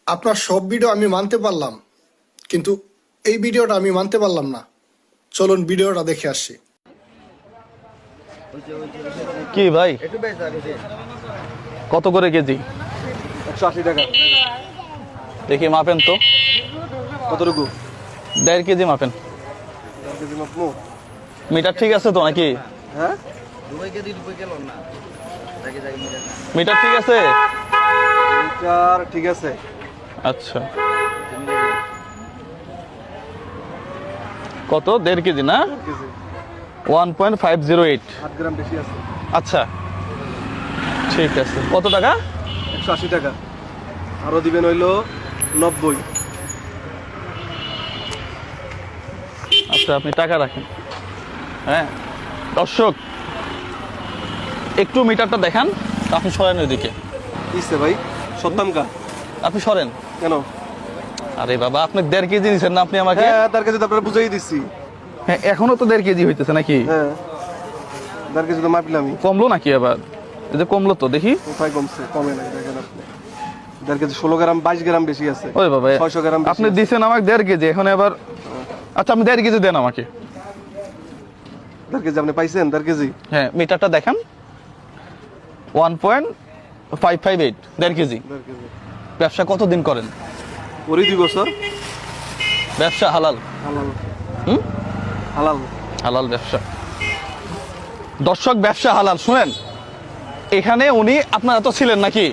আপনার সব ভিডিও আমি মানতে পারলাম, কিন্তু এই ভিডিওটা আমি মানতে পারলাম না। চলুন ভিডিওটা দেখে আসি। কি ভাই, কত করে কেজি? 180 টাকা। দেখি মাপেন তো কতটুকু? 1.5 কেজি মাপেন। 1 কেজি মাপমু? মিটার ঠিক আছে তো নাকি? হ্যাঁ, মিটার ঠিক আছে? মিটার ঠিক আছে। আচ্ছা, কত? 1.5 কেজি না? 1 কেজি 1.508। 8 গ্রাম বেশি আছে। আচ্ছা ঠিক আছে। কত টাকা? 180 টাকা। আরো দিবেন হইলো 90। আচ্ছা আপনি টাকা রাখেন। হ্যাঁ দর্শক, একটু মিটারটা দেখান। আপনি সরেন ওইদিকে। কিসে ভাই? সত্তামকা আপনি সরেন। কেন? আরে বাবা, আপনি 1.5 কেজি নিছেন না আপনি আমাকে? হ্যাঁ, তার কাছে তো আপনারা বুঝাই দিছি। হ্যাঁ, এখনো তো 1.5 কেজি হইতেছে নাকি? হ্যাঁ, তার কাছে তো মাপলামই। কমলো নাকি আবার? এই যে কমলো তো, দেখি। কোথায় কমছে? কমে নাই, দেখেন আপনি। তার কাছে 16 গ্রাম 22 গ্রাম বেশি আছে। ওই বাবা, 600 গ্রাম আপনি দিছেন আমাকে 1.5 কেজি, এখন আবার। আচ্ছা আপনি 1.5 কেজি দেন আমাকে। 1.5 কেজি আপনি পাইছেন? 1.5 কেজি? হ্যাঁ, মিটারটা দেখান। 1.558, 1.5 কেজি। 1.5 কেজি ব্যবসা কতদিন করেন? ওরই 2 বছর। ব্যবসা হালাল? হালাল। হুম, হালাল। হালাল ব্যবসা। দর্শক, ব্যবসা হালাল। শুনেন, এখানে উনি আপনারা তো ছিলেন নাকি?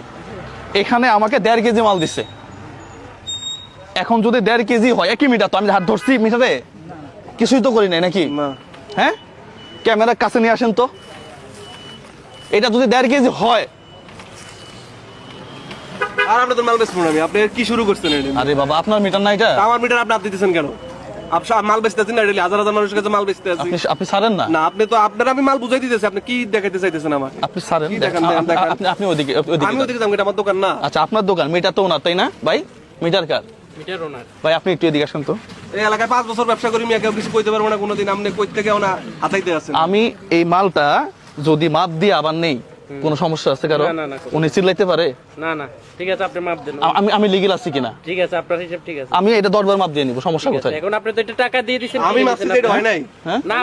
এখানে আমাকে 1.5 কেজি মাল দিছে। এখন যদি 1.5 কেজি হয়, একই মিটার তো, আমি হাত ধরছি মিটারে, কিছুই তো করি নাই নাকি? না, হ্যাঁ, ক্যামেরার কাছে নিয়ে আসেন তো। এটা যদি 1.5 কেজি হয়। আর আপনি তো মাল বেচবেন না। আপনি কি শুরু করছেন এটা? আরে বাবা, আপনার মিটার না এটা? আমার মিটার আপনি দিতেছেন কেন? আপনি মাল বেচতেছেন না, হাজার হাজার মানুষের কাছে মাল বেচতে আছি। আপনি ছাড়েন না? না, আপনি তো আপনার আমি মাল বুঝাই দিতেছি। আপনি কি দেখাইতে চাইতেছেন আমাকে? আপনি ছাড়েন। কি দেখান? দেখান। আপনি ওইদিকে আমি ওদিকে যাবো, এটা আমার দোকান না। আচ্ছা, আপনার দোকান, মিটার তো ওনার, তাই না ভাই? মিটার কার? মিটার ওনার। ভাই আপনি একটু এদিকে আসেন তো। এই এলাকায় 5 বছর ব্যবসা করি, আমি কেউ কিছু কইতে পারবো না কোনোদিন। আপনি কই থেকে ওনা হাতাইতে আছেন? আমি এই মালটা যদি মাপ দিয়ে আবার নেই, কোনো সমস্যা আছে কারো? উনি চিল্লাইতে পারে? না না, ঠিক আছে, আপনি মাপ দেন। আমি লিগেল আছি কিনা? ঠিক আছে, আপনার হিসাব ঠিক আছে। আমি এটা 10 বার মাপ দিয়ে নিব, সমস্যা ঠিক আছে, কোথায়? এখন আপনি তো এটা টাকা দিয়ে দিয়েছেন। আমি মাপছি, এটা হয় নাই। হ্যাঁ, না,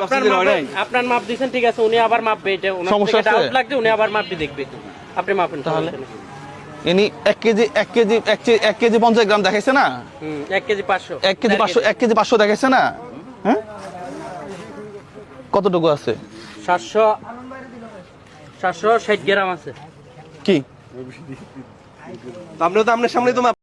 আপনার মাপ দিয়েছেন, ঠিক আছে। উনি আবার মাপবে, এটা ওনার সমস্যা থেকে আছে? ডাউট লাগছে, উনি আবার মাপটি দেখবে। আপনি মাপেন তাহলে? সমস্যা নেই। ইনি 1 কেজি 50 গ্রাম দেখাইছে না? 1 কেজি 500। 1 কেজি 500, 1 কেজি 500 দেখাইছে না? হ্যাঁ, কতটুকু আছে? 760 গ্রাম আছে। কি আপনি তো আপনার সামনেই তো মাপ